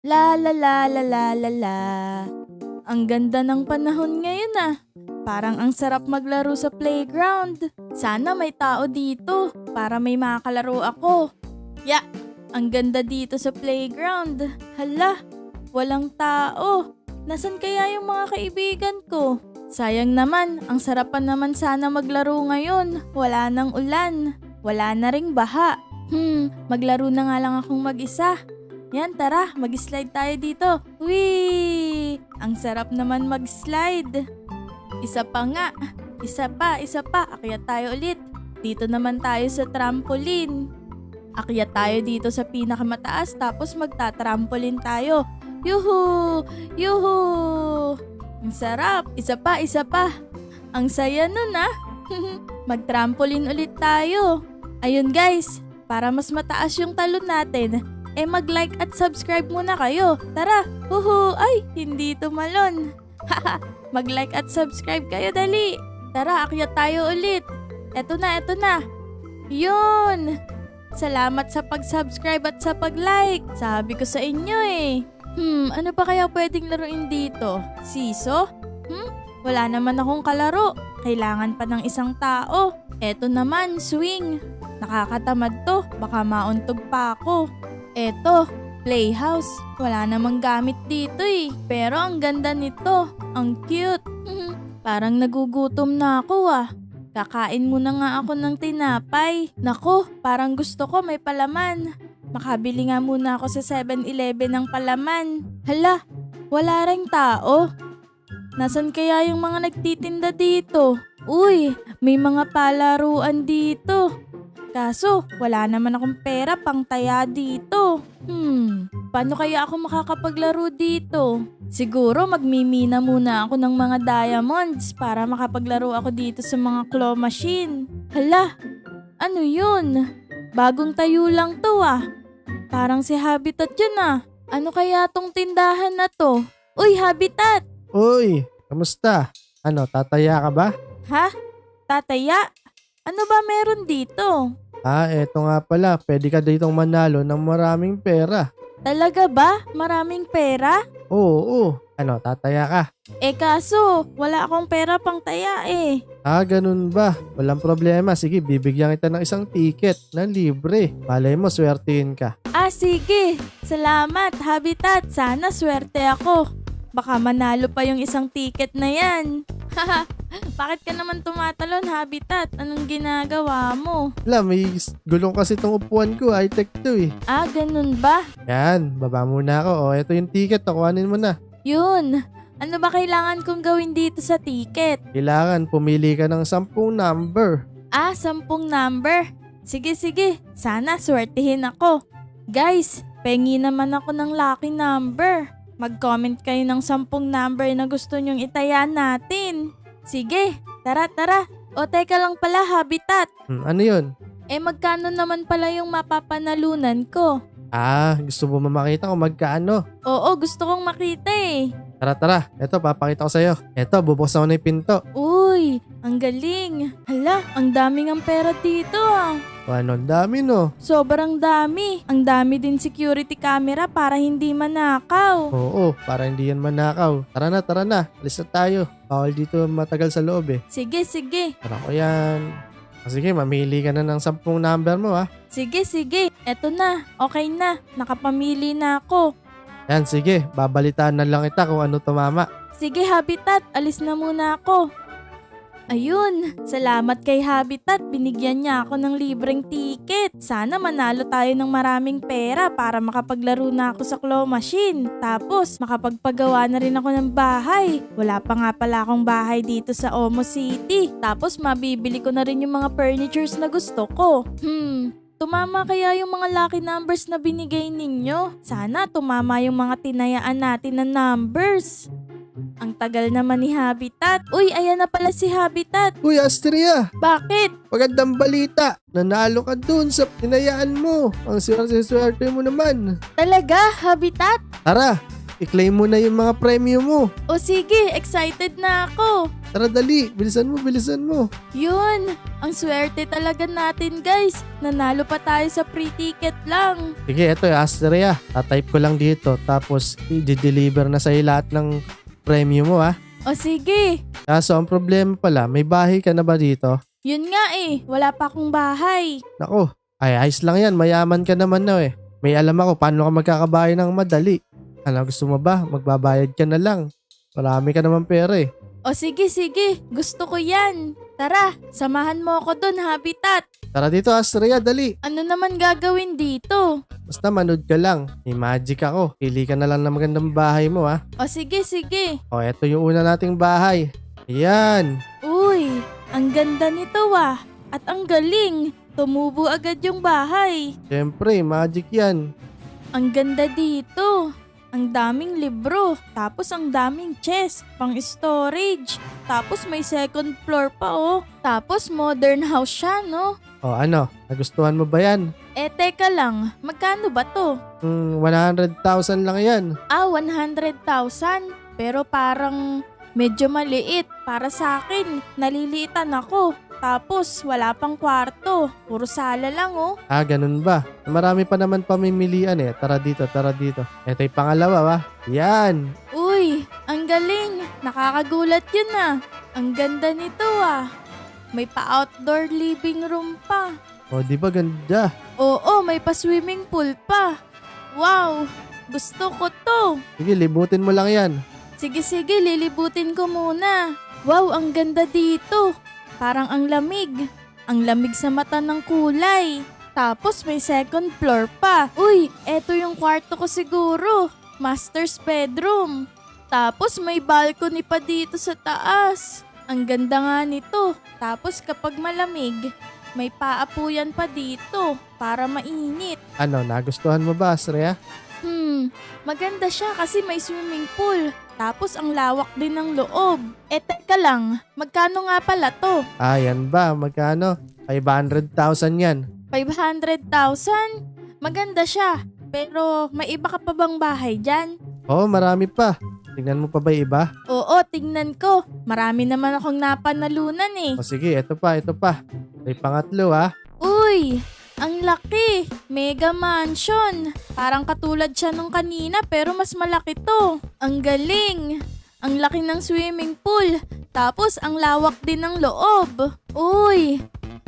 La la la la la la la. Ang ganda ng panahon ngayon ah. Parang ang sarap maglaro sa playground. Sana may tao dito para may makakalaro ako. Ya, ang ganda dito sa playground. Hala, walang tao. Nasan kaya yung mga kaibigan ko? Sayang naman, ang sarapan naman sana maglaro ngayon. Wala nang ulan. Wala na ring baha. Maglaro na nga lang akong mag-isa. Yan, tara, mag-slide tayo dito. Whee! Ang sarap naman mag-slide. Isa pa nga. Isa pa. Akyat tayo ulit. Dito naman tayo sa trampoline. Akyat tayo dito sa pinakamataas tapos magta-trampoline tayo. Yuhu! Yuhu! Ang sarap. Isa pa. Ang saya nun ah. Mag-trampoline ulit tayo. Ayun guys, para mas mataas yung talon natin, mag-like at subscribe muna kayo. Tara, huhu, ay, hindi tumalon. Mag-like at subscribe kayo, dali. Tara, akyat tayo ulit. Eto na. Yun. Salamat sa pag-subscribe at sa pag-like. Sabi ko sa inyo eh. Ano pa kaya pwedeng laruin dito? Siso? Wala naman akong kalaro. Kailangan pa ng isang tao. Eto naman, swing. Nakakatamad to. Baka mauntog pa ako. Eto, playhouse. Wala namang gamit dito eh. Pero ang ganda nito. Ang cute. Parang nagugutom na ako ah. Kakain muna nga ako ng tinapay. Nako, parang gusto ko may palaman. Makabili nga muna ako sa 7-Eleven ng palaman. Hala, wala ring tao. Nasaan kaya yung mga nagtitinda dito? Uy, may mga palaruan dito. Kaso, wala naman akong pera pang taya dito. Paano kaya ako makakapaglaro dito? Siguro magmimina muna ako ng mga diamonds para makapaglaro ako dito sa mga claw machine. Hala, ano yun? Bagong tayo lang to ah. Parang si Habitat yun ah. Ano kaya tong tindahan na to? Uy, Habitat! Uy, kamusta? Ano, tataya ka ba? Ha? Tataya? Ano ba meron dito? Eto nga pala, pwede ka ditong manalo ng maraming pera. Talaga ba? Maraming pera? Oo. Ano, tataya ka? Kaso, wala akong pera pang taya eh. Ganun ba? Walang problema. Sige, bibigyan kita ng isang ticket na libre. Malay mo, swertihin ka. Sige. Salamat, Habitat. Sana swerte ako. Baka manalo pa yung isang ticket na yan. Haha. Bakit ka naman tumatalon, Habitat? Anong ginagawa mo? Wala, may gulong kasi itong upuan ko. High-tech to eh. Ganun ba? Yan, baba muna ako. Ito yung ticket. Kuhanin mo na. Yun. Ano ba kailangan kong gawin dito sa ticket? Kailangan pumili ka ng 10 number. 10 number. Sige. Sana swertihin ako. Guys, pengi naman ako ng lucky number. Mag-comment kayo ng 10 number na gusto nyong itaya natin. Sige, tara. O teka lang pala, Habitat. Ano yun? Magkano naman pala yung mapapanalunan ko? Gusto mo makita kung magkano? Oo, gusto kong makita eh. Tara. Ito, papakita ko sa'yo. Ito, bubuksan ko na yung pinto. Uy, ang galing. Hala, ang daming ang pera dito ah. Ano, ang dami no? Sobrang dami. Ang dami din security camera para hindi manakaw. Oo, para hindi yan manakaw. Tara na. Alis na tayo. Bawal dito matagal sa loob eh. Sige. Tara ko yan. Sige, mamili ka na ng 10 number mo ha. Sige. Eto na. Okay na. Nakapamili na ako. Yan, sige. Babalitaan na lang kita kung ano tumama. Sige, Habitat. Alis na muna ako. Ayun. Salamat kay Habitat. Binigyan niya ako ng libreng ticket. Sana manalo tayo ng maraming pera para makapaglaro na ako sa claw machine. Tapos, makapagpagawa na rin ako ng bahay. Wala pa nga pala akong bahay dito sa Omo City. Tapos, mabibili ko na rin yung mga furnitures na gusto ko. Tumama kaya yung mga lucky numbers na binigay ninyo? Sana tumama yung mga tinayaan natin na numbers. Ang tagal naman ni Habitat. Uy, ayan na pala si Habitat. Uy, Astria! Bakit? Magandang balita! Nanalo ka dun sa tinayaan mo. Ang swerte mo naman. Talaga, Habitat? Tara, i-claim mo na yung mga premyo mo. O sige, excited na ako. Tara dali, bilisan mo, bilisan mo. Yun! Ang swerte talaga natin guys. Nanalo pa tayo sa free ticket lang. Sige, eto yung Astrea. Tatype ko lang dito, tapos i-deliver na sa'yo lahat ng premium mo ha. O sige, Kaso ang problema pala, may bahay ka na ba dito? yun nga eh. Wala pa akong bahay. Nako, ay ayos lang yan, mayaman ka naman na eh. May alam ako paano ka magkakabahay ng madali. Ano, gusto mo ba? Magbabayad ka na lang. Marami ka naman pera eh. O sige, sige. Gusto ko yan. Tara, samahan mo ako dun, Habitat. Tara dito Astrea, dali. Ano naman gagawin dito? Basta manood ka lang. May magic ako. Pili ka na lang ng magandang bahay mo ha. O sige, sige. O, eto yung una nating bahay. Ayan. Uy, ang ganda nito ah. At ang galing. Tumubo agad yung bahay. Siyempre, magic yan. Ang ganda dito. Ang daming libro. Tapos ang daming chest. Pang storage. Tapos may second floor pa oh. Tapos modern house siya no. O ano, nagustuhan mo ba yan? Eh teka lang, magkano ba to? 100,000 lang yan. 100,000. Pero parang medyo maliit para sa akin. Naliliitan ako. Tapos wala pang kwarto. Puro sala lang oh. Ganun ba? Marami pa naman pamimilian eh. Tara dito, tara dito. Ito yung pangalawa ba? Yan. Uy, ang galing. Nakakagulat yun ah. Ang ganda nito ah. May pa-outdoor living room pa. O, di ba ganda? Oo, may pa-swimming pool pa. Wow, gusto ko to. Sige, libutin mo lang yan. Sige, sige, lilibutin ko muna. Wow, ang ganda dito. Parang ang lamig. Ang lamig sa mata ng kulay. Tapos may second floor pa. Uy, eto yung kwarto ko siguro. Master's bedroom. Tapos may balcony pa dito sa taas. Ang ganda nga nito. Tapos kapag malamig, may paapuyan pa dito para mainit. Ano, nagustuhan mo ba, Astrea? Maganda siya kasi may swimming pool. Tapos ang lawak din ng loob. Eh teka lang, magkano nga pala to? Yan ba? Magkano? 500,000 yan. 500,000? Maganda siya. Pero may iba ka pa bang bahay dyan? Oo, marami pa. Tingnan mo pa ba yung iba? Oo, tingnan ko. Marami naman akong napanalunan eh. O sige, ito pa, ito pa. May pangatlo ha. Uy, ang laki. Mega mansion. Parang katulad siya nung kanina pero mas malaki to. Ang galing. Ang laki ng swimming pool. Tapos ang lawak din ng loob. Uy,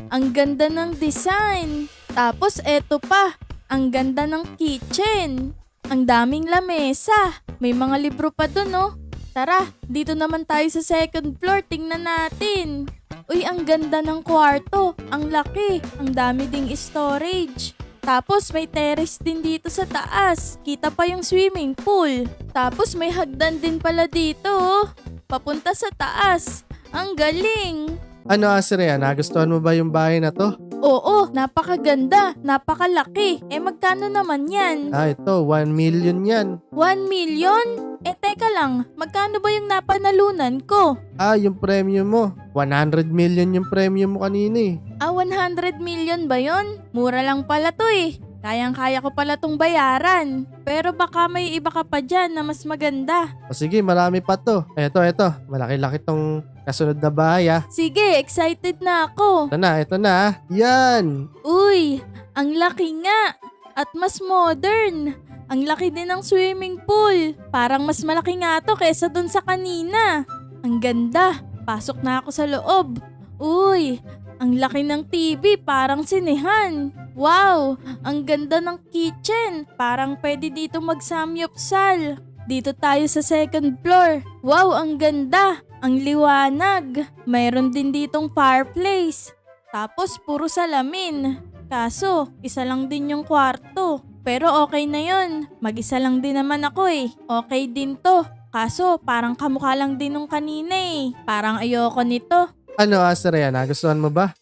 ang ganda ng design. Tapos eto pa. Ang ganda ng kitchen. Ang daming lamesa. May mga libro pa dun oh. Tara, dito naman tayo sa second floor. Tingnan natin. Uy, ang ganda ng kwarto. Ang laki. Ang dami ding storage. Tapos may terrace din dito sa taas. Kita pa yung swimming pool. Tapos may hagdan din pala dito oh. Papunta sa taas. Ang galing. Ano, Astrea? Nagustuhan mo ba yung bahay na to? Oo, napakaganda. Napakalaki. Eh magkano naman yan? Ito, 1 million yan. 1 million? Eh teka lang, magkano ba yung napanalunan ko? Yung premium mo. 100 million yung premium mo kanina eh. 100 million ba yon? Mura lang pala to eh. Kayang-kaya ko pala tong bayaran. Pero baka may iba ka pa dyan na mas maganda. O sige, marami pa to. Eto. Malaki-laki tong kasunod na bahay ah. Sige, excited na ako. Ito na ah. Yan! Uy, ang laki nga. At mas modern. Ang laki din ng swimming pool. Parang mas malaki nga to kesa dun sa kanina. Ang ganda. Pasok na ako sa loob. Uy, ang laki ng TV. Parang sinehan. Wow, ang ganda ng kitchen. Parang pwede dito magsamyupsal. Dito tayo sa second floor. Wow, ang ganda. Ang liwanag. Mayroon din ditong fireplace. Tapos puro salamin. Kaso, isa lang din yung kwarto. Pero okay na yun. Mag-isa lang din naman ako eh. Okay din to. Kaso, parang kamukha lang din nung kanina eh. Parang ayoko nito. Ano, Astrea? Nagustuhan mo ba?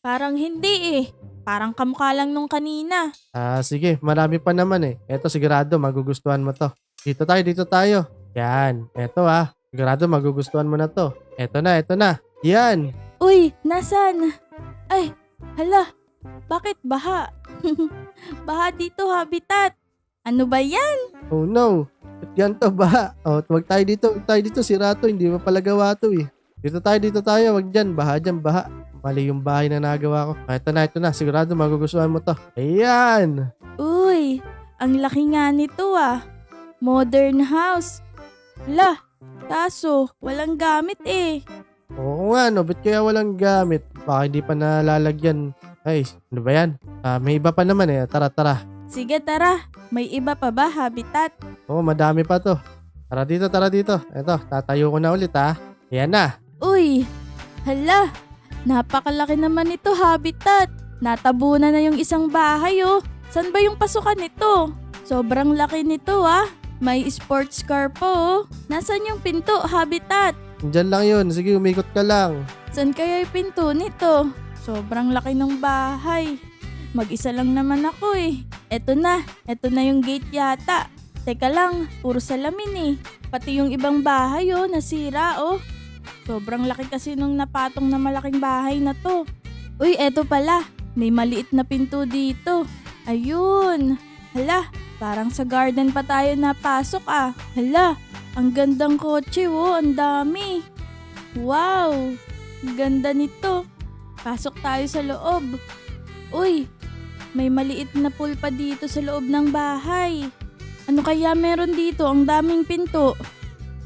Parang hindi eh. Parang kamukha lang nung kanina. Sige. Marami pa naman eh. Eto, sigurado magugustuhan mo to. Dito tayo. Yan. Eto ah. Sigurado magugustuhan mo na to. Eto na. Yan. Uy, nasan? Ay, hala. Bakit baha? Baha dito, Habitat. Ano ba yan? Oh no. Ba't ganito ba? Wag tayo dito. Sira to. Hindi mo pala gawa to eh. Dito tayo. Wag dyan. Baha dyan, baha. Mali yung bahay na nagawa ko. Ito na. Sigurado magugustuhan mo to. Ayan. Uy, ang laki nga nito ah. Modern house. Hala, kaso walang gamit eh. Oo nga, no. Ba't kaya walang gamit? Baka hindi pa nalalagyan. Ay, ano ba yan? May iba pa naman eh. Tara. Sige tara, may iba pa ba habitat? Oo, madami pa to. Tara dito. Eto, tatayo ko na ulit ha. Ayan na. Uy, hala, napakalaki naman ito habitat. Natabunan na yung isang bahay oh. San ba yung pasukan nito? Sobrang laki nito ah. May sports car po oh. Nasaan yung pinto habitat? Diyan lang yun. Sige, umikot ka lang. San kaya yung pinto nito? Sobrang laki ng bahay. Mag-isa lang naman ako eh. Eto na yung gate yata. Teka lang, puro salamin eh. Pati yung ibang bahay oh, nasira oh. Sobrang laki kasi nung napatong na malaking bahay na to. Uy, eto pala. May maliit na pinto dito. Ayun. Hala, parang sa garden pa tayo napasok ah. Hala, ang gandang kotse oh, ang dami. Wow, ang ganda nito. Pasok tayo sa loob. Uy, may maliit na pool pa dito sa loob ng bahay. Ano kaya meron dito? Ang daming pinto.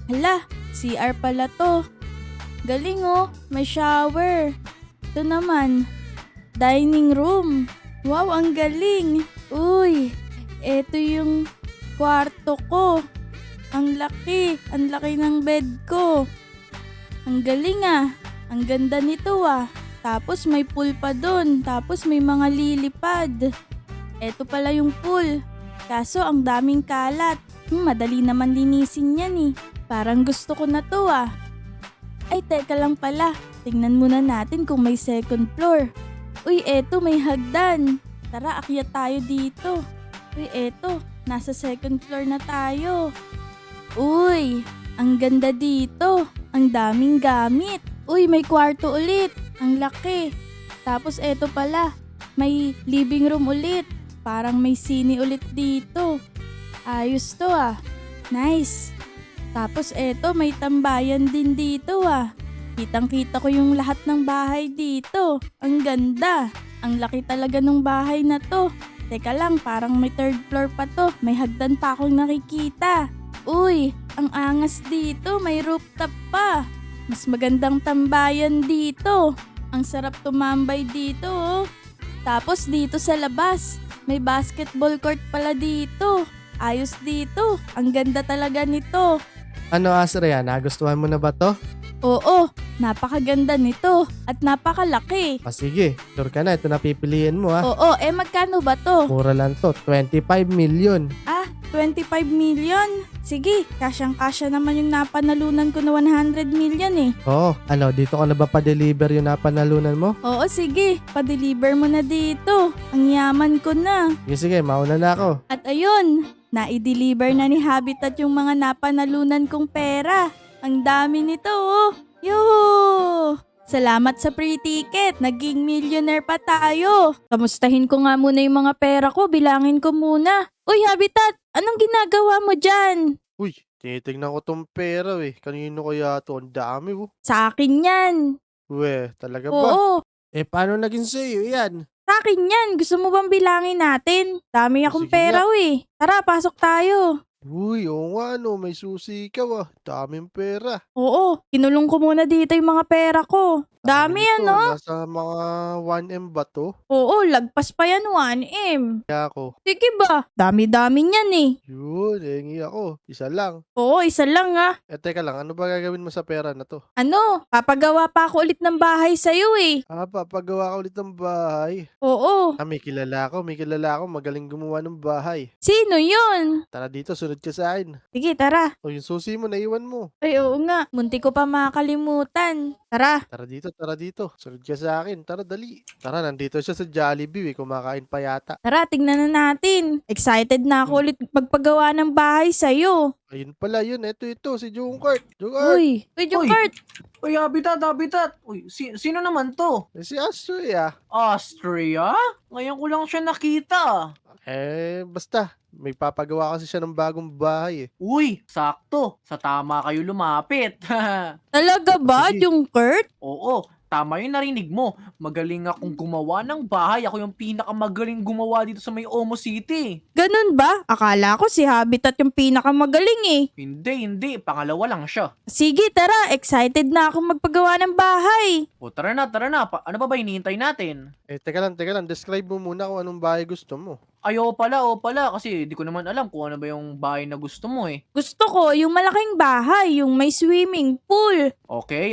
Hala, CR pala to. Galing oh, may shower. Ito naman, dining room. Wow, ang galing. Uy, eto yung kwarto ko. Ang laki ng bed ko. Ang galing ah, ang ganda nito ah. Tapos may pool pa dun, tapos may mga lilipad. Eto pala yung pool. Kaso ang daming kalat. Madali naman linisin yan eh. Parang gusto ko na to ah. Ay, teka lang pala. Tingnan muna natin kung may second floor. Uy, eto may hagdan. Tara, akyat tayo dito. Uy, eto. Nasa second floor na tayo. Uy, ang ganda dito. Ang daming gamit. Uy, may kwarto ulit. Ang laki. Tapos eto pala. May living room ulit. Parang may sine ulit dito. Ayos to ah. Nice. Tapos eto, may tambayan din dito ah. Kitang-kita ko yung lahat ng bahay dito. Ang ganda. Ang laki talaga ng bahay na to. Teka lang, parang may third floor pa to. May hagdan pa akong nakikita. Uy, ang angas dito. May rooftop pa. Mas magandang tambayan dito. Ang sarap tumambay dito oh. Tapos dito sa labas, may basketball court pala dito. Ayos dito. Ang ganda talaga nito. Ano, Asria? Nagustuhan mo na ba to? Oo, napakaganda nito at napakalaki. Sige, sure ka na. Ito na pipiliin mo ha. Oo, magkano ba to? Mura lang to. 25 million. 25 million? Sige, kasyang-kasya naman yung napanalunan ko na 100 million eh. Oo, ano, dito ka na ba pa-deliver yung napanalunan mo? Oo, sige, pa-deliver mo na dito. Ang yaman ko na. Sige, mauna na ako. At ayun, na-deliver na ni Habitat yung mga napanalunan kong pera. Ang dami nito oh. Yoo! Salamat sa free ticket. Naging millionaire pa tayo. Kamustahin ko nga muna yung mga pera ko. Bilangin ko muna. Uy, Habitat! Anong ginagawa mo dyan? Uy, tinitignan ko tong pera Kanino kaya to? Ang dami Sa akin yan. Talaga ba? Oo, Paano naging sa'yo yan? sa akin yan. Gusto mo bang bilangin natin? Dami akong Sige pera eh. Tara, pasok tayo. Uy, oo nga no, may susi ka Daming pera. Oo, kinulong ko muna dito yung mga pera ko. Dami nito, ano? Nasa mga 1M ba to? Oo, lagpas pa yan 1M. Kaya ako. Sige ba? Dami-dami niyan eh. Yun, hingi ako. Isa lang. Oo, isa lang ah. Teka lang, ano ba gagawin mo sa pera na to? Ano? Papagawa pa ako ulit ng bahay sa'yo eh. Papagawa ka ulit ng bahay. Oo. May kilala ako, magaling gumawa ng bahay. Sino yun? Tara dito, sunod ka sa akin. Sige, tara. O yung susi mo, naiwan mo. Ay, oo nga. Munti ko pa makalimutan. Tara. Tara dito. Sunod ka sa akin. Tara, dali. Tara, nandito siya sa Jollibee. Kumakain pa yata. Tara, tignan na natin. Excited na ako ulit magpagawa ng bahay sa'yo. Ayun pala, yun. Ito, si Jungkart. Jungkart! Uy, Jungkart. Uy, Habitat! Uy, sino naman to? Si Astroy Austria? Ngayon ko lang siya nakita. Basta. May papagawa kasi siya ng bagong bahay eh. Uy, sakto. Sa tama kayo lumapit. Talaga ba, Sige. yung Kurt? Oo, tama yung narinig mo. Magaling akong gumawa ng bahay. Ako yung pinakamagaling gumawa dito sa may Omo City. Ganun ba? Akala ko si Habitat yung pinakamagaling eh. Hindi. Pangalawa lang siya. Sige, tara. Excited na akong magpagawa ng bahay. O tara na. Ano ba hinihintay natin? Teka lang. Describe mo muna kung anong bahay gusto mo. Ay, oo pala. Kasi di ko naman alam kung ano ba yung bahay na gusto mo eh. Gusto ko yung malaking bahay, yung may swimming pool. Okay.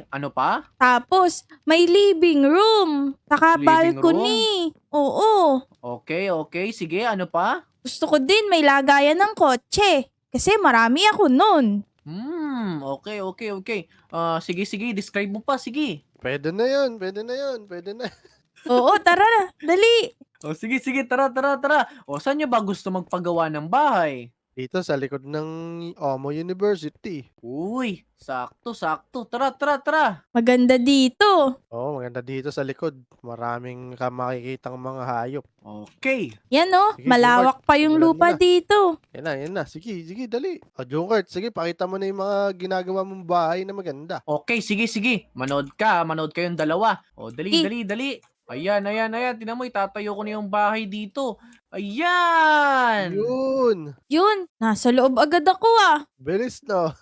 Ano pa? Tapos, may living room. Saka Living balcony. Oo. Okay. Sige, ano pa? Gusto ko din may lagayan ng kotse. Kasi marami ako nun. Okay. Sige. Describe mo pa, sige. Pwede na yun. Oo, tara na. Dali. O sige, tara. O saan nyo ba gusto magpagawa ng bahay? Dito sa likod ng Omo University. Uy, sakto. Tara. Maganda dito. Oo, maganda dito sa likod. Maraming ka makikitang mga hayop. Okay. Yan oh, Sige, malawak pa yung simulan mo lupa na. dito. Yan na. Sige, dali. O, Junkert, sige, pakita mo na yung mga ginagawa mong bahay na maganda. Okay, sige. Manood kayong dalawa. O, dali. Ayan. Tingnan mo, itatayo ko na yung bahay dito. Ayan! Yun! Nasa loob agad ako ah. Bilis, no?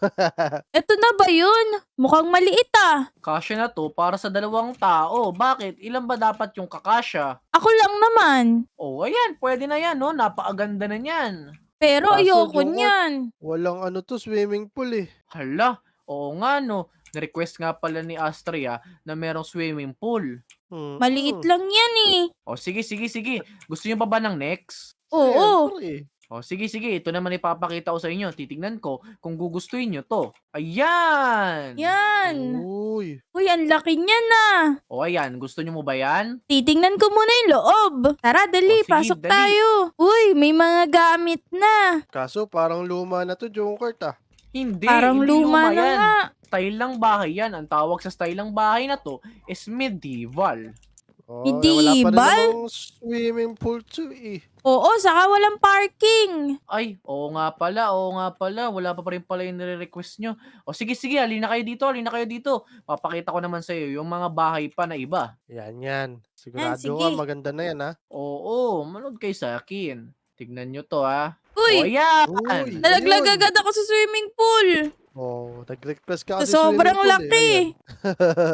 Eto na ba yun? Mukhang maliit ah. Kasya na to para sa 2 tao. Bakit? Ilan ba dapat yung kakasya? Ako lang naman. Oh, ayan. Pwede na yan, no? Napakaganda na yan. Pero Kaso, ayoko Jungkook, niyan. Walang swimming pool eh. Hala, oo nga, no? Na-request nga pala ni Astria na merong swimming pool. Maliit lang yan eh. O, sige. Gusto niyo ba ng next? Oo. Siyempre. O, sige. Ito naman ipapakita ko sa inyo. Titignan ko kung gugustuhin nyo to. Ayan! Yan. Uy. Uy, ang laki niyan ah. O, ayan. Gusto nyo mo ba yan? Titingnan ko muna yung loob. Tara, dali. O, sige, Pasok dali. tayo. Uy, may mga gamit na. Kaso parang luma na to, Junkert ah. Hindi. Parang hindi luma na yan. nga. Style lang bahay yan. Ang tawag sa style lang bahay na to is medieval. Oh, Medieval? wala pa rin namang swimming pool to eh. Oo, saka walang parking. Ay, oo nga pala. Wala pa rin pala yung nire-request nyo. O sige, halina kayo dito. Papakita ko naman sa iyo yung mga bahay pa na iba. Yan. Sigurado sige. ka, maganda na yan ha. Oo, manood kayo sa akin. Tignan nyo to ha. O Uy, yan! Uy. nalaglag ayun. agad ako sa swimming pool. Oh, nag-request ka kasi Sobrang swimming pool laki. Eh.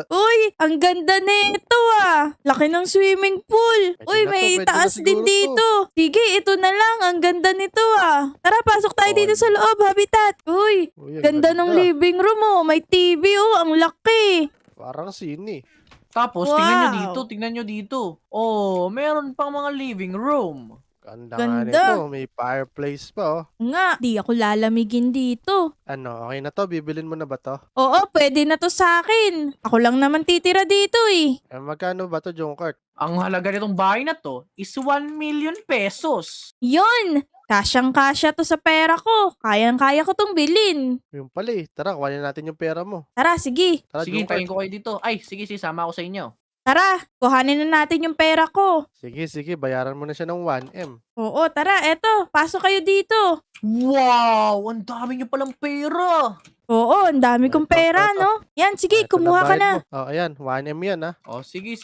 Uy, ang ganda nito ah. Laki ng swimming pool. Uy, na to, may pwede na taas din siguro to. dito. Sige, ito na lang. Ang ganda nito ah. Tara, pasok tayo Oh. dito sa loob, Habitat. Uy, Uy, ang ganda ng living room oh. May TV oh. Ang laki. Parang sine. Tapos, Wow. tingnan nyo dito. Oh, meron pang mga living room. Ganda Ganda. nga nito. May fireplace pa oh. Nga, di ako lalamigin dito. Ano, okay na to? Bibilin mo na ba to? Oo, pwede na to sa akin. Ako lang naman titira dito eh. Magkano ba to, Junkert? Ang halaga nitong bahay na to is 1 million pesos. Yon! Kasyang-kasya to sa pera ko. Kayang-kaya ko tong bilhin. Yung pala eh. Tara, kuhanin natin yung pera mo. Tara, sige. Tara, Sige, Junkert. hintayin ko kayo dito. Ay, sige, sama ako sa inyo. Tara, kuhanin na natin yung pera ko. Sige. Bayaran mo na siya ng 1M. Oo, tara, eto. Pasok kayo dito. Wow! Ang dami nyo palang pera! Oo, ang dami kong pera, Ito. no? Yan, sige, Ito kumuha ka bayad na. mo. Oh, ayan. 1M yan ha. Oh, sige.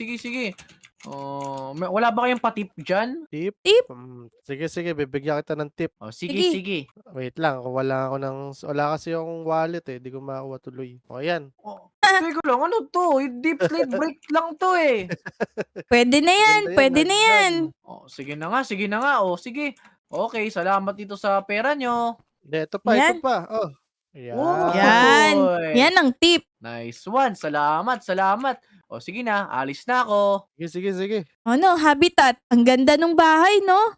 Wala ba kayong patip dyan? Tip? Tip? Sige. Bibigyan kita ng tip. Oh, Sige. sige. Wait lang. Wala kasi yung wallet eh. Di ko makuha tuloy. O, ayan. Oh, teka lang, ano to? Yung deep slate break lang to eh. Pwede na yan, Ganda pwede na hagdan. yan. Oh, sige na nga. Oh, sige. Okay, salamat dito sa pera nyo. Hindi, ito pa. Yan. Oh. Ayan. Wow. Yan. Oy. Yan ang tip. Nice one. Salamat. O, sige na. Alis na ako. Sige. Ano, Habitat? Ang ganda ng bahay, no?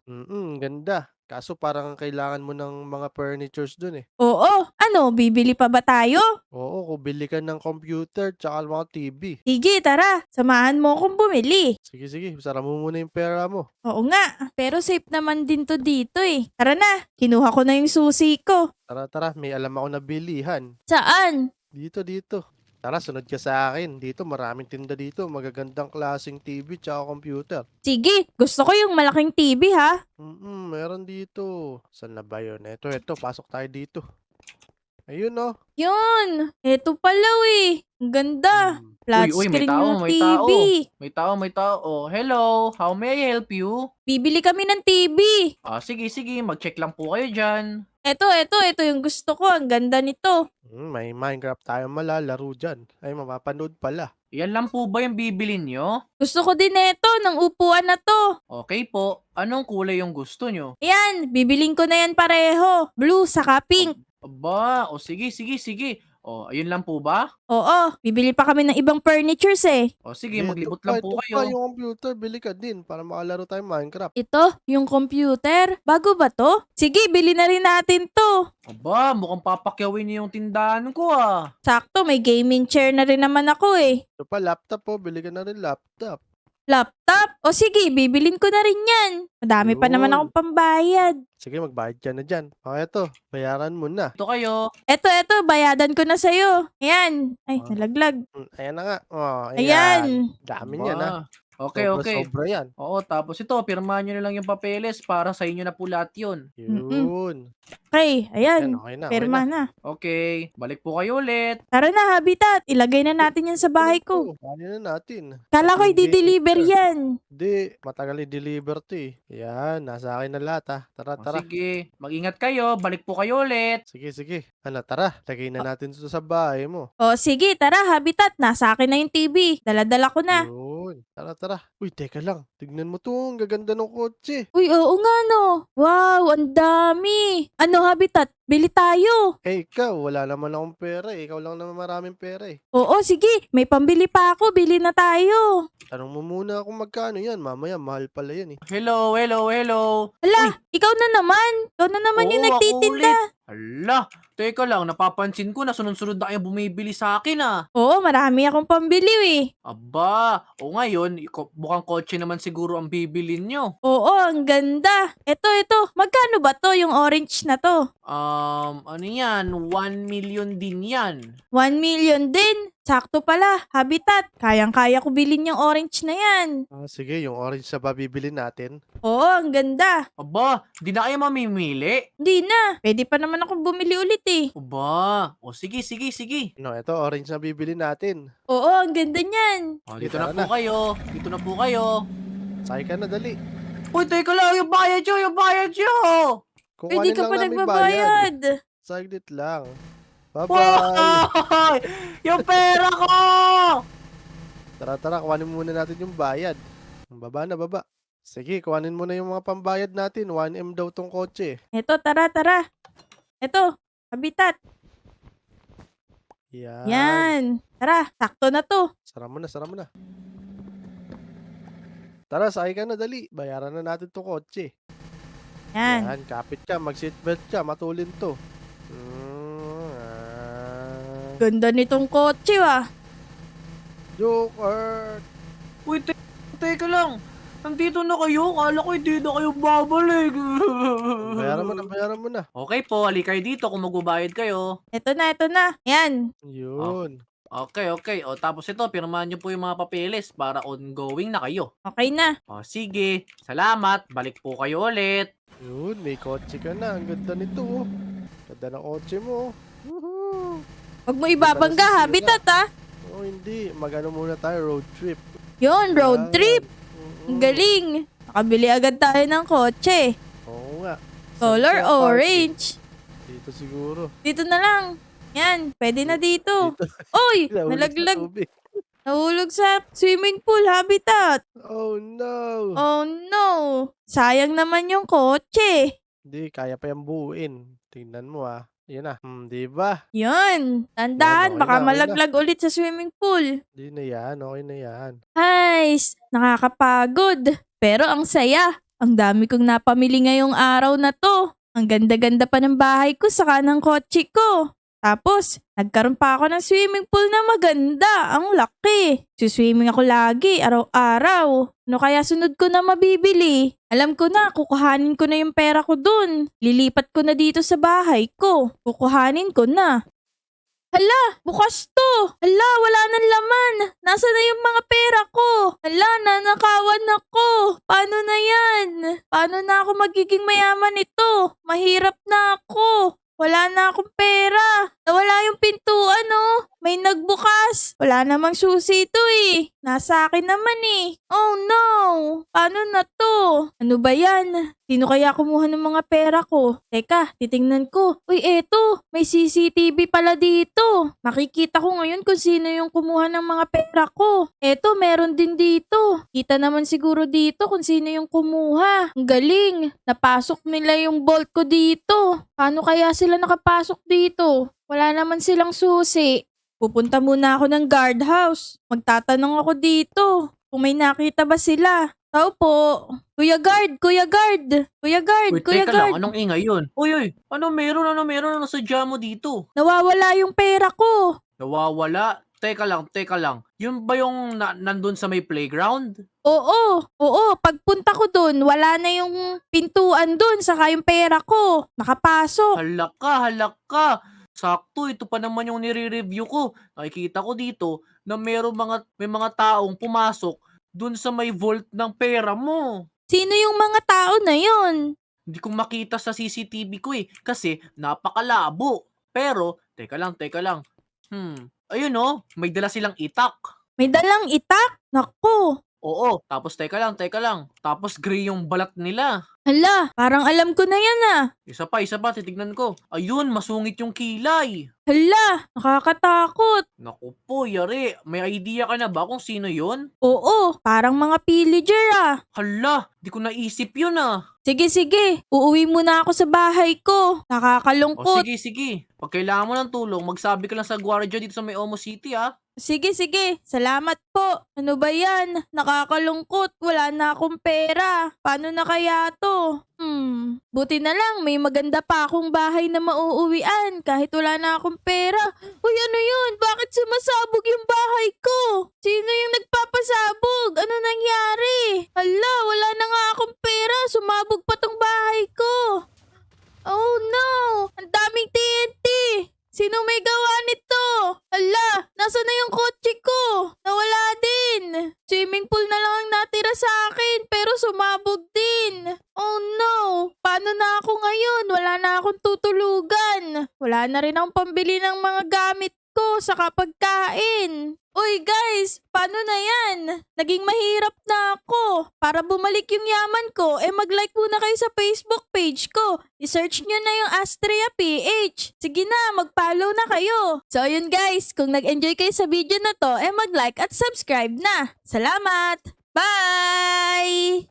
Ganda. Kaso parang kailangan mo ng mga furnitures dun eh. Oo. Ano, bibili pa ba tayo? Oo, kung bili ka ng computer tsaka mga TV. Sige, tara. Samahan mo akong bumili. Sige. Sara mo muna yung pera mo. Oo nga. Pero safe naman din to dito eh. Tara na. Kinuha ko na yung susi ko. Tara. May alam ako na bilihan. Saan? Dito. Tara, sunod ka sa akin. Dito, maraming tinda dito. Magagandang klaseng TV tsaka computer. Sige, gusto ko yung malaking TV ha. Meron dito. Saan na ba yun? Eto, pasok tayo dito. Ayun, oh. Yun, eto pala Ang ganda. Hmm. Flat Uy, may screen tao, yung may TV. May tao. Oh, hello. How may I help you? Bibili kami ng TV. Sige. Mag-check lang po kayo dyan. Ito yung gusto ko. Ang ganda nito. May Minecraft tayo malalaro dyan. Ay, mapapanood pala. Yan lang po ba yung bibili nyo? Gusto ko din ito, ng upuan na to. Okay po. Anong kulay yung gusto nyo? Ayan, bibiling ko na yan pareho. Blue saka pink. Aba, sige. Ayun lang po ba? Oo, bibili pa kami ng ibang furnitures eh. Sige, Ito maglibot pa, lang po ito kayo. pa, yung computer, bili ka din para makalaro tayo Minecraft. Ito, yung computer. Bago ba to? Sige, bili na rin natin to. Aba, mukhang papakyawin niyo yung tindahan ko ah. Sakto, may gaming chair na rin naman ako eh. Ito pa, laptop po. Bili ka na rin laptop. Laptop? O sige, bibilin ko na rin yan. Madami pa naman Yun. akong pambayad. Sige, magbayad ka na dyan. Ito, bayaran mo na. Ito kayo. Eto, bayadan ko na sa'yo. Ayan. Ay, nalaglag. Ayan na nga. Ayan. Dami niyan, ha. Okay. Sobra yan. Oo, tapos ito, pirmahan nyo na lang yung papeles para sa inyo na po lahat yun. Yun. Okay, ayan. Okay na. Pirma na. Okay, balik po kayo ulit. Tara na, Habitat. Ilagay na natin yan sa bahay ko. Kunin na natin. Kala ko Hindi, i-deliver sir. yan. Hindi, matagal i-deliver to eh. Yan, nasa akin na lahat ha. Tara. Sige, mag-ingat kayo, balik po kayo ulit. Sige. Tara, lagay na natin ito sa bahay mo. O sige, tara, Habitat. Nasa akin na yung TV. Dala-dala ko na. Yun. Tara. Uy, teka lang. Tignan mo to. Ang gaganda ng kotse. Uy, oo nga no. Wow, ang dami. Ano, Habitat? Bili tayo. Ikaw, wala naman akong pera eh. Ikaw lang naman maraming pera eh. Oo, sige. May pambili pa ako. Bili na tayo. Tanong mo muna kung magkano yan. Mamaya, mahal pala yan eh. Hello. Hala, ikaw na naman. Ikaw na naman yung Oo, ako nagtitinda. ulit. Hala, teka lang, napapansin ko na sunod-sunod na kayong bumibili sa akin ah. Oo, marami akong pambili eh. Aba, o ngayon, mukhang kotse naman siguro ang bibilin nyo. Oo, ang ganda. Ito. Magkano ba to yung orange na to? Ano yan? 1 million din yan. 1 million din. Sakto pala, Habitat. Kayang-kaya ko bilhin yung orange na yan. Sige, yung orange na babibili natin. Oo, ang ganda. Aba, di na kayo mamimili? Hindi na. Pwede pa naman akong bumili ulit eh. Aba, o sige. No, ito, orange na bibili natin. Oo, ang ganda niyan. Dito Tara na po kayo. Dito na po kayo. Sakay ka na, dali. Uy, teka lang, yung bayad nyo! Pwede Kukuhanin ka lang pa namin nagbabayad. Saglit lang. Bye-bye. Hoy! Yung pera ko! Tara, kuhanin muna natin yung bayad. Baba. Sige, kuhanin mo na yung mga pambayad natin. 1M daw tong kotse. Eto, tara. Eto, Habitat. Yan. Yan. Tara, sakto na to. Sara mo na. Tara, sakay ka na, dali. Bayaran na natin tong kotse. Yan. Yan, kapit ka, mag-seatbelt ka, matulin to. Ganda nitong kotse Joker! Uy, teka lang. Nandito na kayo? Kala ko hindi na kayo babalik. Bayaran mo na. Okay po, halika kayo dito kung magbabayad kayo. Eto na. Yan. Yun. Okay. O tapos ito, pirmahan nyo po yung mga papeles para ongoing na kayo. Okay na. O sige, salamat. Balik po kayo ulit. Yun, may kotse ka na. Ang ganda nito, oh. Ganda ng kotse mo, oh. Woohoo! Huwag mo ibabangga, Sira. Habitat Oh, hindi. Magano muna tayo, road trip. Yun, road Yan. trip. Ang galing. Nakabili agad tayo ng kotse. Oo nga. Color Saan kaya parking? orange. Dito siguro. Dito na lang. Yan, pwede na dito. Uy, Nahulog sa nalaglag. tubig. Nahulog sa swimming pool, Habitat. Oh no. Oh no. Sayang naman yung kotse. Hindi, kaya pa yung buuin. Tingnan mo ah. Yan na. Di ba? Yun. Tandaan, Yan, okay baka na, okay malaglag ulit sa swimming pool. Hindi na yan. Okay na yan. Ay, nakakapagod. Pero ang saya. Ang dami kong napamili ngayong araw na to. Ang ganda-ganda pa ng bahay ko saka ng kotse ko. Tapos, nagkaroon pa ako ng swimming pool na maganda. Ang laki. Swimming ako lagi, araw-araw. Ano kaya sunod ko na mabibili? Alam ko na, kukuhanin ko na yung pera ko dun. Lilipat ko na dito sa bahay ko. Kukuhanin ko na. Hala, bukas to. Hala, wala nang laman. Nasaan na yung mga pera ko? Hala, nanakawan ako. Paano na yan? Paano na ako magiging mayaman ito? Mahirap na ako. Wala na akong pera. Nawala yung pintuan, oh. May nagbukas. Wala namang susi ito eh. Nasa akin naman eh. Oh no. Paano na to? Ano ba yan? Sino kaya kumuha ng mga pera ko? Teka, titingnan ko. Uy, eto. May CCTV pala dito. Makikita ko ngayon kung sino yung kumuha ng mga pera ko. Eto, meron din dito. Kita naman siguro dito kung sino yung kumuha. Ang galing. Napasok nila yung bolt ko dito. Paano kaya sila nakapasok dito? Wala naman silang susi. Pupunta muna ako ng guardhouse. Magtatanong ako dito kung may nakita ba sila. Tao po. Kuya guard, kuya guard. Kuya guard, Wait, kuya teka lang, guard. anong ingay yun? Uy, ano meron, ano sadya mo dito? Nawawala yung pera ko. Nawawala? Teka lang. Yun ba yung nandun sa may playground? Oo. Pagpunta ko dun, wala na yung pintuan dun, saka yung pera ko. Nakapasok. Halak ka. Sakto, ito pa naman yung nire-review ko. Nakikita ko dito na may mga taong pumasok dun sa may vault ng pera mo. Sino yung mga tao na yun? Hindi ko makita sa CCTV ko eh, kasi napakalabo. Pero, teka lang. Ayun oh, may dala silang itak. May dalang itak? Naku. Oo, tapos teka lang. Tapos gray yung balat nila. Hala, parang alam ko na yan ah. Isa pa, titignan ko. Ayun, masungit yung kilay. Hala, nakakatakot. Naku po, yari. May idea ka na ba kung sino yon? Oo, parang mga pillager ah. Hala, di ko naisip yun ah. Sige. Uuwi muna ako sa bahay ko. O Nakakalungkot. sige. Pag kailangan mo ng tulong, magsabi ka lang sa gwardiya dito sa may Omo City ah. Sige. Salamat po. Ano ba yan? Nakakalungkot. Wala na akong pera. Paano na kaya to? Buti na lang may maganda pa akong bahay na mauuwian kahit wala na akong pera. Uy, ano yun? Bakit sumasabog yung bahay ko? Sino yung nagpapasabog? Ano nangyari? Hala, wala na nga akong pera. Sumabog pa tong bahay ko. Oh no! Ang daming TNT! Sino may gawa nito? Hala, nasa na yung kotse ko? Nawala din. Swimming pool na lang ang natira sa akin pero sumabog din. Oh no, paano na ako ngayon? Wala na akong tutulugan. Wala na rin akong pambili ng mga gamit ko sa pagkain. Uy guys, paano na yan? Naging mahirap na ako. Para bumalik yung yaman ko, mag-like muna kayo sa Facebook page ko. I-search nyo na yung Astrea PH. Sige na, mag-follow na kayo. So yun guys, kung nag-enjoy kayo sa video na to, mag-like at subscribe na. Salamat! Bye!